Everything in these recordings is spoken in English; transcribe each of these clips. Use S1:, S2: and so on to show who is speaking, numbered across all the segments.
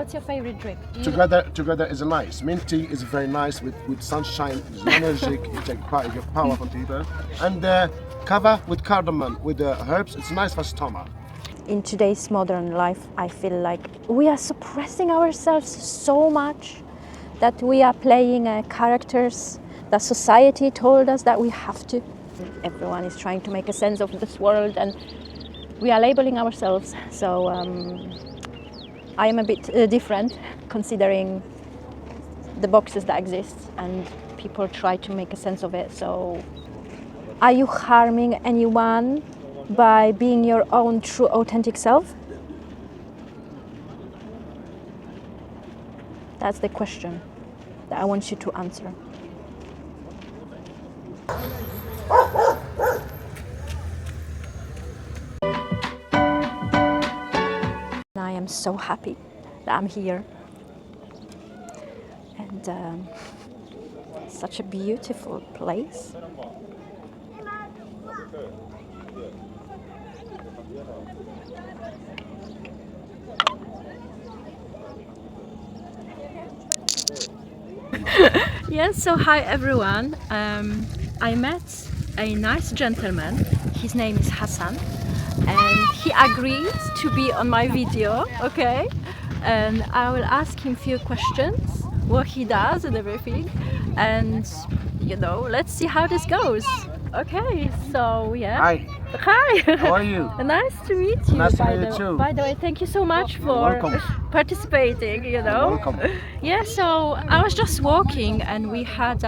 S1: What's your favorite drink?
S2: Together is nice. Mint tea is very nice with sunshine. It's energetic. You take power, you get power from people. And kava with cardamom with the herbs. It's nice for stomach.
S1: In today's modern life, I feel like we are suppressing ourselves so much that we are playing characters that society told us that we have to. Everyone is trying to make a sense of this world and we are labeling ourselves. So I am a bit different considering the boxes that exist and people try to make a sense of it. So are you harming anyone by being your own true authentic self? That's the question that I want you to answer. I am so happy that I'm here and such a beautiful place. Yes, so hi everyone. I met a nice gentleman. His name is Hassan and he agreed to be on my video, okay? And I will ask him few questions, what he does and everything, and you know, let's see how this goes. Okay, so yeah.
S2: Hi.
S1: Hi.
S2: How are you?
S1: Nice to meet you.
S2: Nice to meet you too.
S1: By the way, thank you so much for
S2: welcome.
S1: participating. You know.
S2: You're welcome.
S1: Yeah. So I was just walking, and we had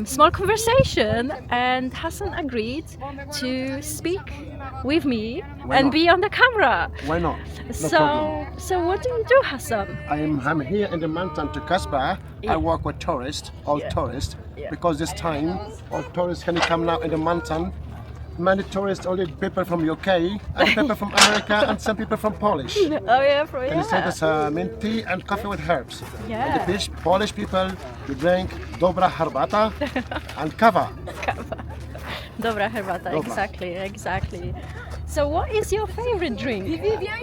S1: small conversation, and Hassan agreed to speak with me and be on the camera.
S2: Why not? No problem.
S1: So what do you do, Hassan?
S2: I'm here in the mountain to Kasbah.
S1: Yeah.
S2: I work with tourists, all tourists, because this time all tourists can come now in the mountain. Many tourists, only people from UK, and people from America, and some people from Polish.
S1: Oh yeah,
S2: And they say this mint tea and coffee with herbs.
S1: Yeah.
S2: And the Polish people, you drink dobra herbata and kava.
S1: Dobra herbata,
S2: Dobra.
S1: exactly. So what is your favorite drink?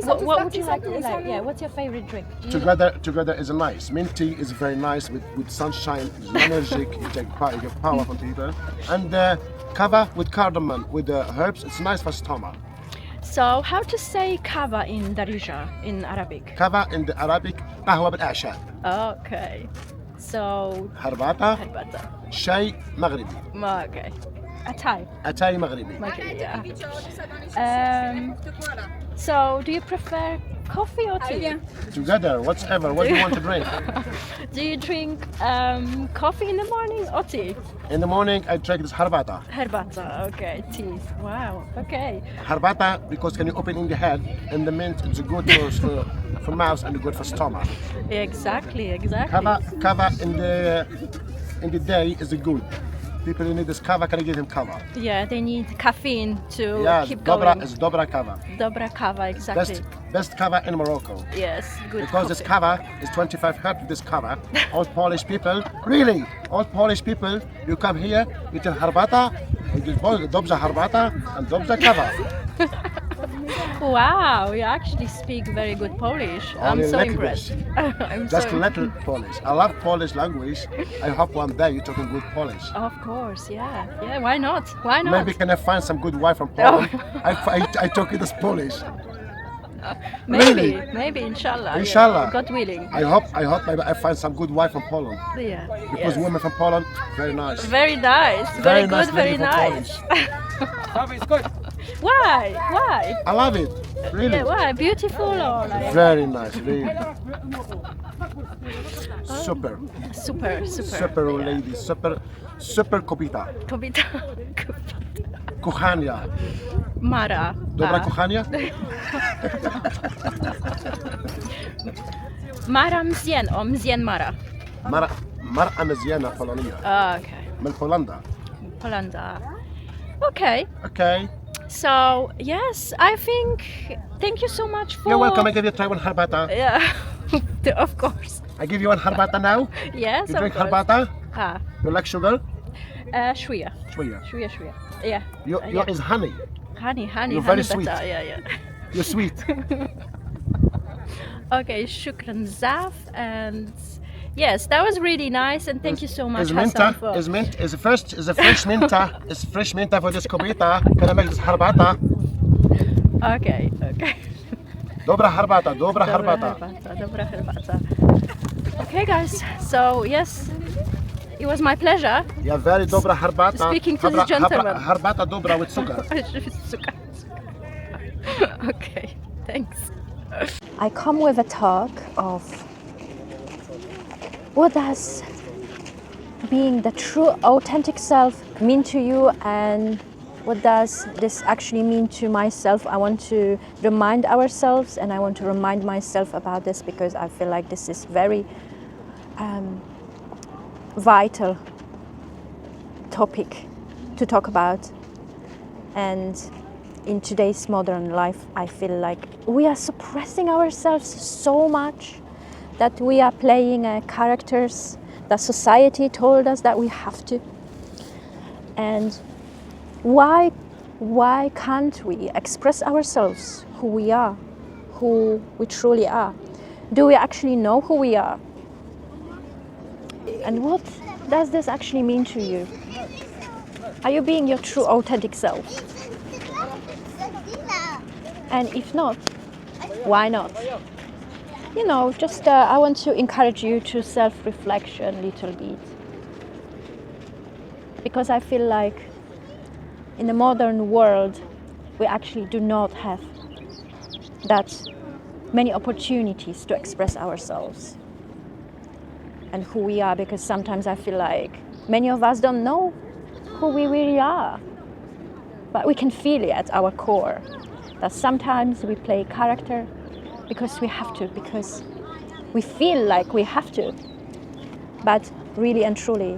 S1: What would you like to like? Yeah, what's your favorite drink?
S2: Together is nice. Mint tea is very nice with sunshine, it's energetic, you take power, you get power from people. And kava with cardamom with the herbs, it's nice for stomach.
S1: So how to say kava in Darija in Arabic?
S2: Kava in the Arabic, قهوة بالأعشاب.
S1: Okay. So
S2: هرباتا
S1: herbata.
S2: شاي مغربي.
S1: Okay. Atay.
S2: أتاي مغربي.
S1: Okay, yeah. So do you prefer coffee or tea?
S2: Together, whatever, what do you want to drink?
S1: Do you drink coffee in the morning or tea?
S2: In the morning, I drink this herbata.
S1: Herbata, okay, tea. Wow, okay.
S2: Herbata because can you open in the head, and the mint is good for mouth and good for stomach.
S1: Exactly.
S2: Kava in the day is good. People who need this kava, can I give him kava?
S1: Yeah, they need caffeine to keep
S2: dobra
S1: going.
S2: is dobra kava.
S1: Dobra kava, exactly.
S2: Best kava in Morocco.
S1: Yes, good.
S2: Because this kava is 25 herb. This kava, all Polish people, really, all Polish people, you come here, you tell herbata, you do dobrze herbata and dobrze kava.
S1: Wow, you actually speak very good Polish. I'm so impressed.
S2: Just little Polish. I love Polish language. I hope one day you're talking good Polish.
S1: Of course, yeah. Yeah, why not? Why not?
S2: Maybe can I find some good wife from Poland? I talk this Polish.
S1: Maybe, inshallah.
S2: Inshallah.
S1: Yeah, God willing.
S2: I hope maybe I find some good wife from Poland.
S1: Yeah.
S2: Because women from Poland, very nice.
S1: Very nice. Very good, very nice. Why?
S2: I love it. Really.
S1: Yeah, why? Beautiful or like?
S2: Very nice, really. Super.
S1: Super
S2: Lady, super kobieta.
S1: Kobieta.
S2: Kochania.
S1: Mara.
S2: Dobra kochania?
S1: Mara mzien, o mzien Mara.
S2: مرأة مزيانة بولونية.
S1: Okay.
S2: من بولندا.
S1: Polanda. Okay.
S2: Okay.
S1: So yes, I think. Thank you so much for.
S2: You're welcome. I give you try one herbata.
S1: Yeah, of course.
S2: I give you one herbata now.
S1: Yes.
S2: You drink
S1: of course.
S2: herbata?
S1: Ah.
S2: You like sugar?
S1: Shwiya.
S2: Shwiya.
S1: Yeah.
S2: Your is honey.
S1: Honey.
S2: You're very
S1: honey
S2: sweet.
S1: butter. Yeah.
S2: You're sweet.
S1: Okay, shukran Zaf, and yes, that was really nice, and thank you so much,
S2: Is
S1: Hassan,
S2: minta,
S1: for...
S2: is a fresh minta, is fresh minta for this kobita, can I make this harbata?
S1: Okay, okay.
S2: Dobra harbata, dobra
S1: Dobra
S2: harbata.
S1: herbata, dobra herbata. Okay, guys, so yes, it was my pleasure
S2: Yeah, very dobra harbata.
S1: speaking to this gentleman.
S2: Harbata dobra with sugar.
S1: Okay, thanks. I come with a talk of what does being the true authentic self mean to you, and what does this actually mean to myself. I want to remind ourselves, and I want to remind myself about this, because I feel like this is very vital topic to talk about. And in today's modern life, I feel like we are suppressing ourselves so much that we are playing characters that society told us that we have to. And why can't we express ourselves, who we are, who we truly are? Do we actually know who we are? And what does this actually mean to you? Are you being your true authentic self? And if not, why not? You know, just I want to encourage you to self-reflection a little bit. Because I feel like in the modern world, we actually do not have that many opportunities to express ourselves and who we are, because sometimes I feel like many of us don't know who we really are. But we can feel it at our core, that sometimes we play character because we have to, because we feel like we have to. But really and truly,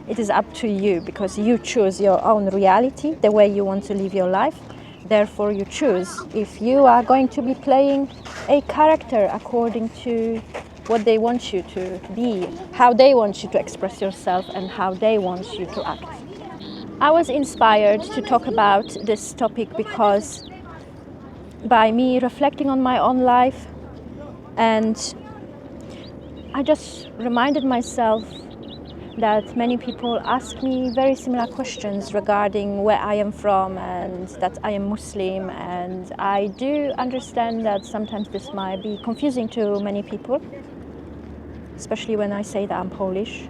S1: it is up to you, because you choose your own reality, the way you want to live your life. Therefore, you choose if you are going to be playing a character according to what they want you to be, how they want you to express yourself, and how they want you to act. I was inspired to talk about this topic because by me reflecting on my own life, and I just reminded myself that many people ask me very similar questions regarding where I am from and that I am Muslim, and I do understand that sometimes this might be confusing to many people, especially when I say that I'm Polish.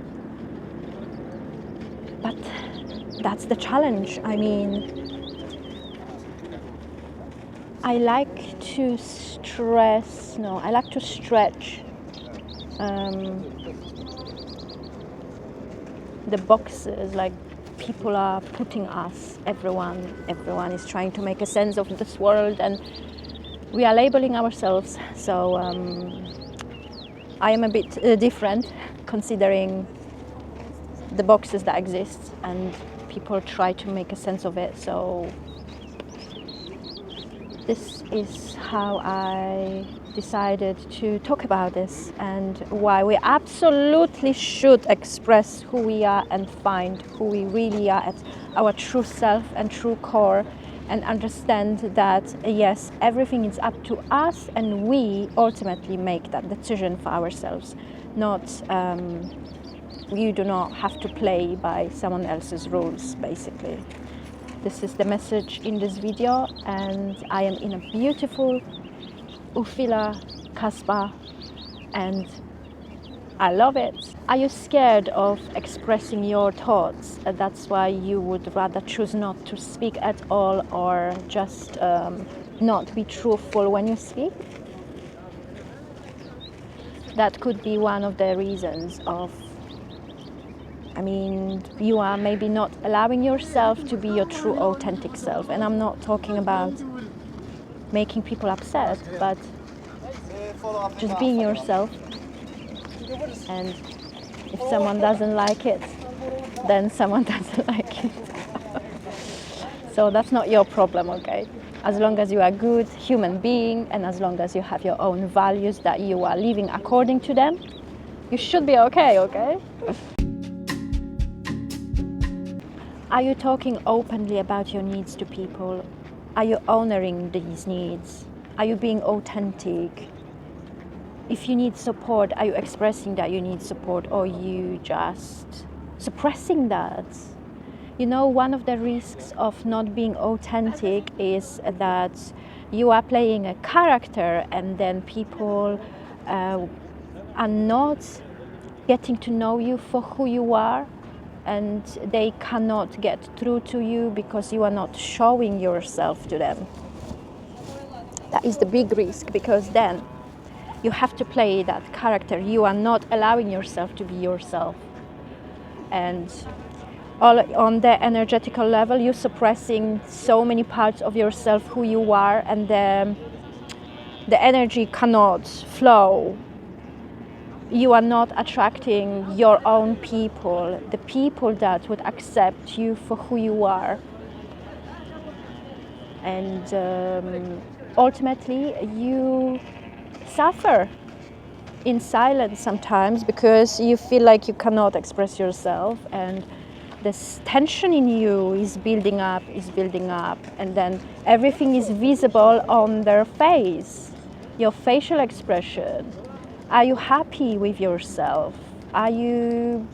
S1: But that's the challenge. I mean, I like to stretch the boxes like people are putting us. Everyone is trying to make a sense of this world, and we are labeling ourselves. So I am a bit different, considering the boxes that exist, and people try to make a sense of it. So this is how I decided to talk about this, and why we absolutely should express who we are and find who we really are at our true self and true core, and understand that yes, everything is up to us, and we ultimately make that decision for ourselves. You do not have to play by someone else's rules, basically. This is the message in this video, and I am in a beautiful Oufella Kasbah, and I love it. Are you scared of expressing your thoughts? That's why you would rather choose not to speak at all, or just not be truthful when you speak? That could be one of the reasons of, you are maybe not allowing yourself to be your true authentic self. And I'm not talking about making people upset, but just being yourself. And if someone doesn't like it, then someone doesn't like it. So that's not your problem, okay? As long as you are a good human being, and as long as you have your own values that you are living according to them, you should be okay, okay? Are you talking openly about your needs to people? Are you honoring these needs? Are you being authentic? If you need support, are you expressing that you need support, or you just suppressing that? You know, one of the risks of not being authentic is that you are playing a character, and then people are not getting to know you for who you are, and they cannot get through to you because you are not showing yourself to them. That is the big risk, because then you have to play that character. You are not allowing yourself to be yourself. And all on the energetical level, you're suppressing so many parts of yourself, who you are, and the energy cannot flow. You are not attracting your own people, the people that would accept you for who you are. And ultimately, you suffer in silence sometimes, because you feel like you cannot express yourself, and this tension in you is building up, and then everything is visible on their face, your facial expression. Are you happy with yourself? Are you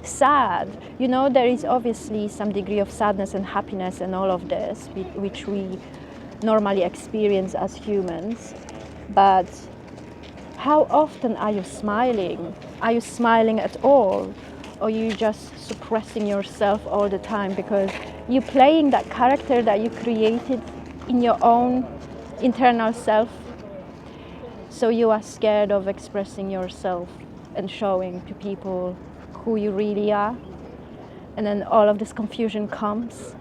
S1: sad? You know, there is obviously some degree of sadness and happiness and all of this, which we normally experience as humans. But how often are you smiling? Are you smiling at all? Or are you just suppressing yourself all the time because you're playing that character that you created in your own internal self? So you are scared of expressing yourself and showing to people who you really are. And then all of this confusion comes.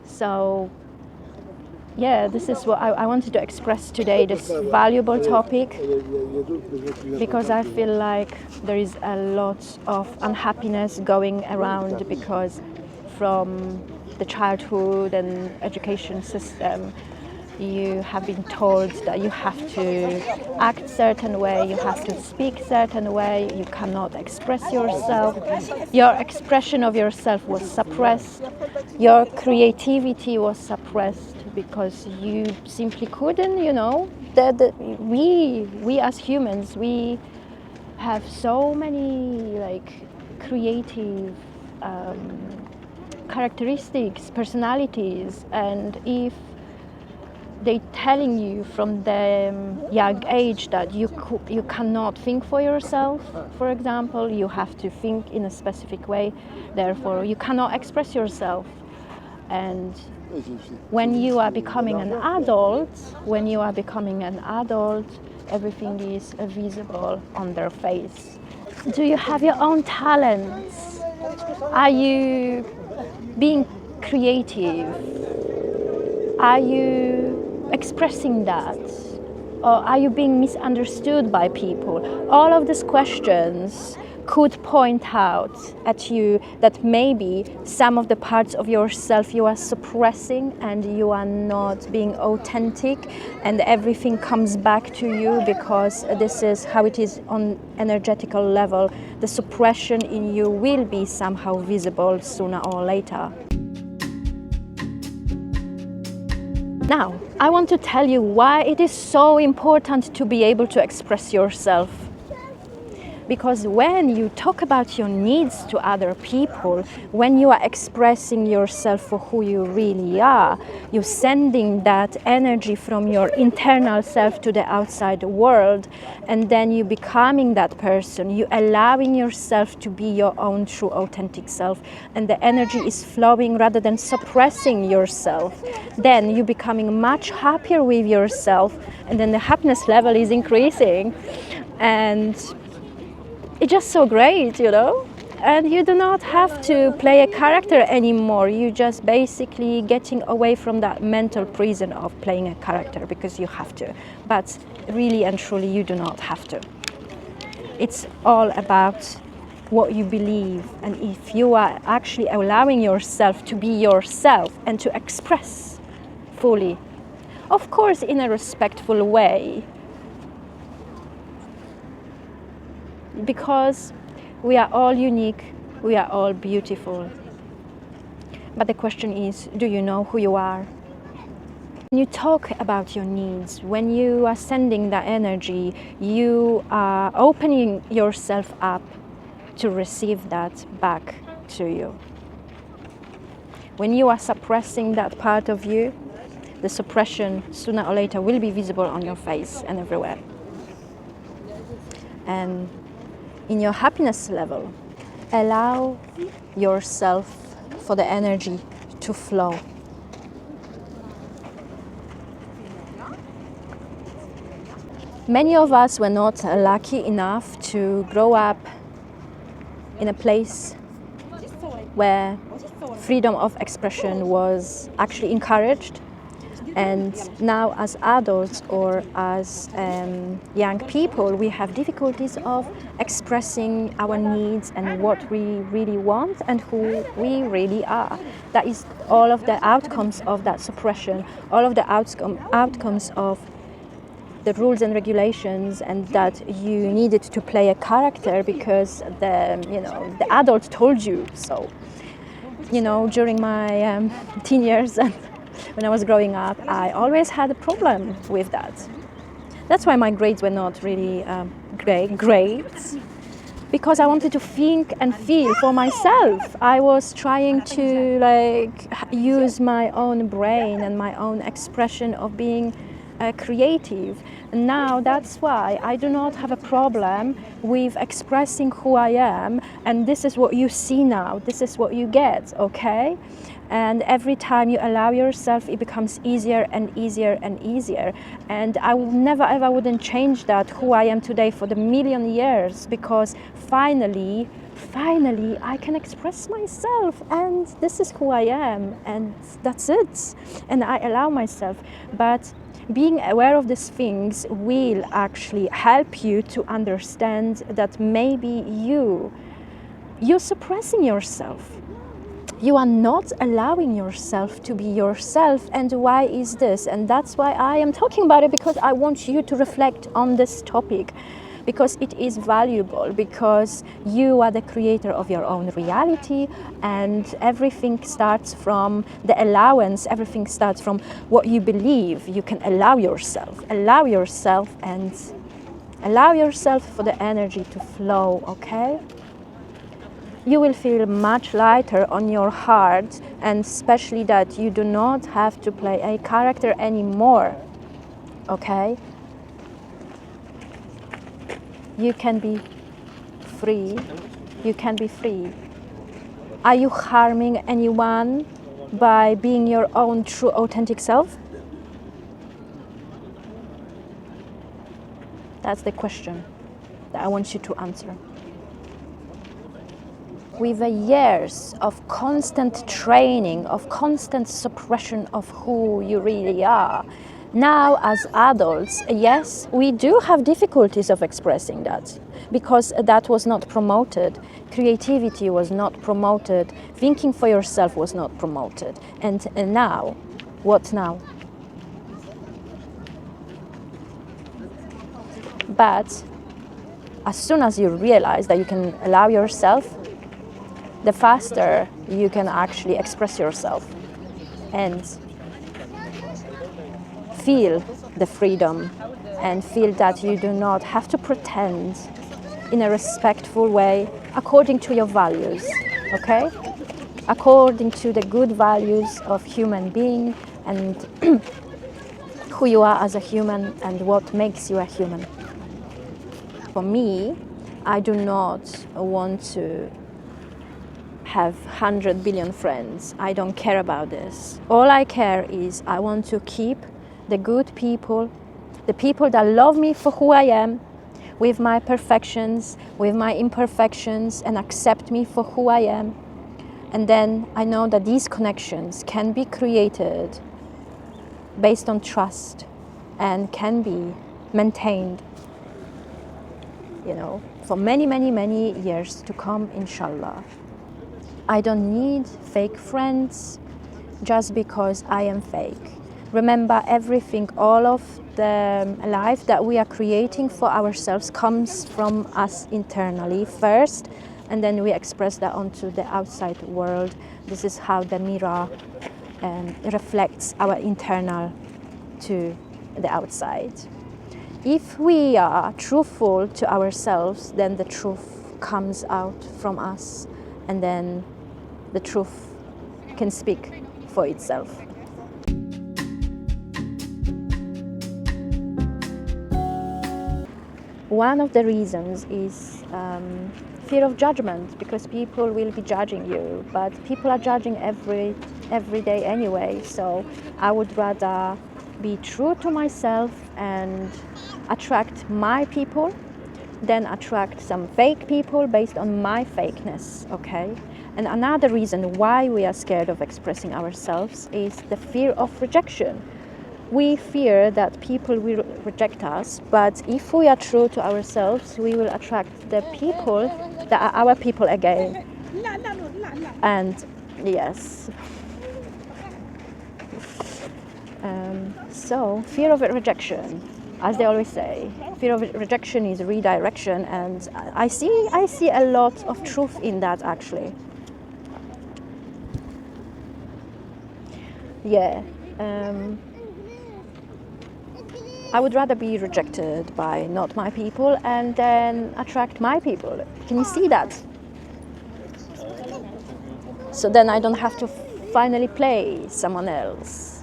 S1: So yeah, this is what I wanted to express today, this valuable topic, because I feel like there is a lot of unhappiness going around, because from the childhood and education system, you have been told that you have to act certain way, you have to speak certain way, you cannot express yourself. Your expression of yourself was suppressed. Your creativity was suppressed because you simply couldn't, you know. We as humans, we have so many like creative characteristics, personalities, and if they telling you from the young age that you cannot think for yourself, for example, you have to think in a specific way, therefore you cannot express yourself. And when you are becoming an adult, everything is visible on their face. Do you have your own talents? Are you being creative? Are you expressing that? Or are you being misunderstood by people? All of these questions could point out at you that maybe some of the parts of yourself you are suppressing and you are not being authentic, and everything comes back to you because this is how it is on energetical level. The suppression in you will be somehow visible sooner or later. Now, I want to tell you why it is so important to be able to express yourself. Because when you talk about your needs to other people, when you are expressing yourself for who you really are, you're sending that energy from your internal self to the outside world, and then you're becoming that person. You're allowing yourself to be your own true authentic self, and the energy is flowing rather than suppressing yourself. Then you're becoming much happier with yourself, and then the happiness level is increasing. And it's just so great, you know? And you do not have to play a character anymore. You're just basically getting away from that mental prison of playing a character because you have to. But really and truly, you do not have to. It's all about what you believe. And if you are actually allowing yourself to be yourself and to express fully, of course, in a respectful way, because we are all unique, we are all beautiful. But the question is, do you know who you are? When you talk about your needs, when you are sending that energy, you are opening yourself up to receive that back to you. When you are suppressing that part of you, the suppression sooner or later will be visible on your face and everywhere. And in your happiness level, allow yourself for the energy to flow. Many of us were not lucky enough to grow up in a place where freedom of expression was actually encouraged. And now as adults or as young people, we have difficulties of expressing our needs and what we really want and who we really are. That is all of the outcomes of that suppression, all of the outcomes of the rules and regulations, and that you needed to play a character because the adult told you so. During my teen years and when I was growing up, I always had a problem with that. That's why my grades were not really great, because I wanted to think and feel for myself. I was trying to use my own brain and my own expression of being creative. And now that's why I do not have a problem with expressing who I am, and this is what you see now, this is what you get, okay? And every time you allow yourself, it becomes easier and easier and easier. And I never ever wouldn't change that, who I am today, for the million years, because finally I can express myself, and this is who I am, and that's it. And I allow myself. But being aware of these things will actually help you to understand that maybe you're suppressing yourself. You are not allowing yourself to be yourself. And why is this? And that's why I am talking about it, because I want you to reflect on this topic, because it is valuable, because you are the creator of your own reality, and everything starts from the allowance, everything starts from what you believe. You can allow yourself and allow yourself for the energy to flow, okay? You will feel much lighter on your heart, and especially that you do not have to play a character anymore, okay? You can be free. You can be free. Are you harming anyone by being your own true authentic self? That's the question that I want you to answer. With the years of constant training, of constant suppression of who you really are, now as adults, yes, we do have difficulties of expressing that, because that was not promoted. Creativity was not promoted. Thinking for yourself was not promoted. And now, what now? But as soon as you realize that you can allow yourself, the faster you can actually express yourself and feel the freedom and feel that you do not have to pretend, in a respectful way, according to your values, okay? According to the good values of human being and who you are as a human and what makes you a human. For me, I do not want to have 100 billion friends. I don't care about this. All I care is I want to keep the good people, the people that love me for who I am, with my perfections, with my imperfections, and accept me for who I am. And then I know that these connections can be created based on trust and can be maintained, for many, many, many years to come, inshallah. I don't need fake friends just because I am fake. Remember, everything, all of the life that we are creating for ourselves comes from us internally first, and then we express that onto the outside world. This is how the mirror reflects our internal to the outside. If we are truthful to ourselves, then the truth comes out from us, and then the truth can speak for itself. One of the reasons is fear of judgment, because people will be judging you, but people are judging every day anyway. So I would rather be true to myself and attract my people than attract some fake people based on my fakeness, okay? And another reason why we are scared of expressing ourselves is the fear of rejection. We fear that people will reject us, but if we are true to ourselves, we will attract the people that are our people again. And yes. So fear of rejection, as they always say, fear of rejection is redirection, and I see a lot of truth in that actually. Yeah. I would rather be rejected by not my people and then attract my people. Can you see that? So then I don't have to finally play someone else.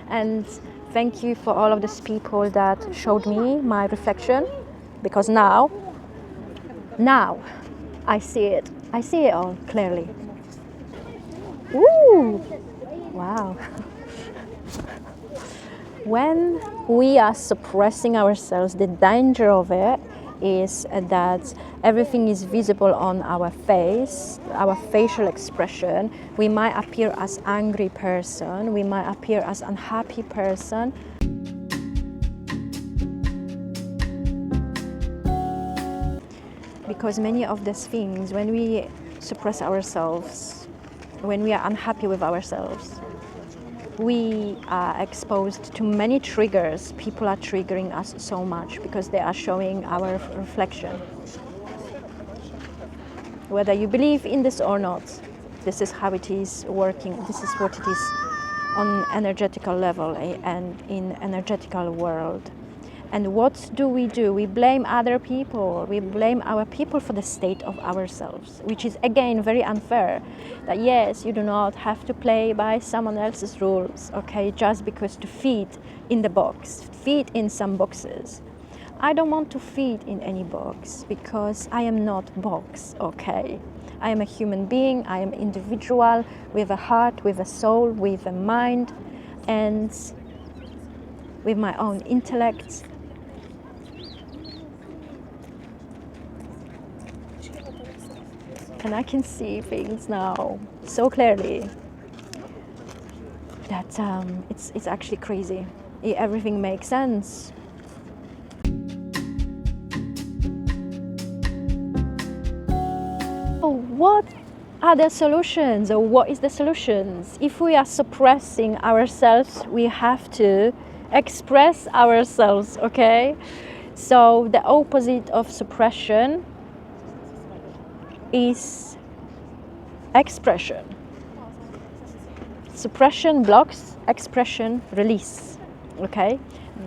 S1: And thank you for all of these people that showed me my reflection, because now I see it. I see it all clearly. Ooh, wow. When we are suppressing ourselves, the danger of it is that everything is visible on our face, our facial expression. We might appear as angry person, we might appear as unhappy person. Because many of these things, when we suppress ourselves, when we are unhappy with ourselves, we are exposed to many triggers. People are triggering us so much because they are showing our reflection. Whether you believe in this or not, this is how it is working. This is what it is on energetical level and in energetical world. And what do? We blame other people. We blame our people for the state of ourselves, which is again very unfair. That yes, you do not have to play by someone else's rules, okay, just because to fit in the box, fit in some boxes. I don't want to fit in any box because I am not box, okay? I am a human being, I am individual with a heart, with a soul, with a mind, and with my own intellect. And I can see things now so clearly that it's actually crazy. Everything makes sense. What are the solutions, or what is the solutions? If we are suppressing ourselves, we have to express ourselves, okay? So the opposite of suppression is expression. Suppression blocks, expression release, okay?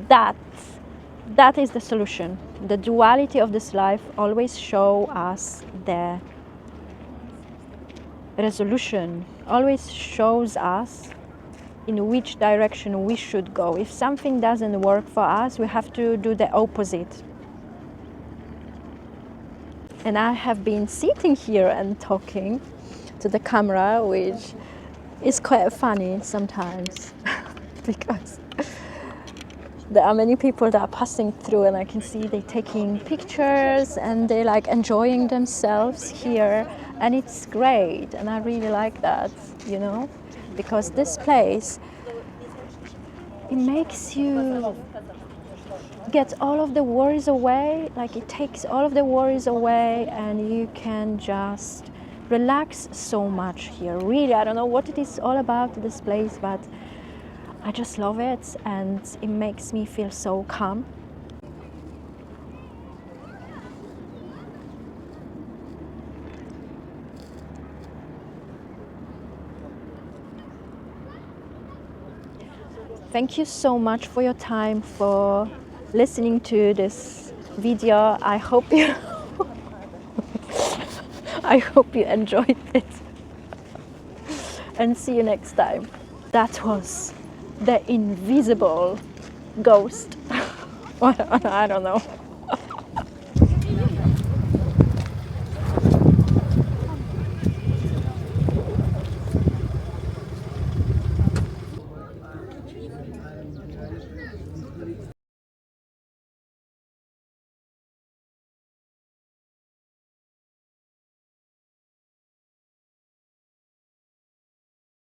S1: That is the solution. The duality of this life always show us the resolution, always shows us in which direction we should go. If something doesn't work for us, we have to do the opposite. And I have been sitting here and talking to the camera, which is quite funny sometimes because there are many people that are passing through, and I can see they taking pictures and they like enjoying themselves here, and it's great, and I really like that, you know, because this place, it makes you get all of the worries away, like it takes all of the worries away, and you can just relax so much here. Really, I don't know what it is all about, this place, but I just love it, and it makes me feel so calm. Thank you so much for your time, for listening to this video. I hope you I hope you enjoyed it. And see you next time. That was the invisible ghost. I don't know.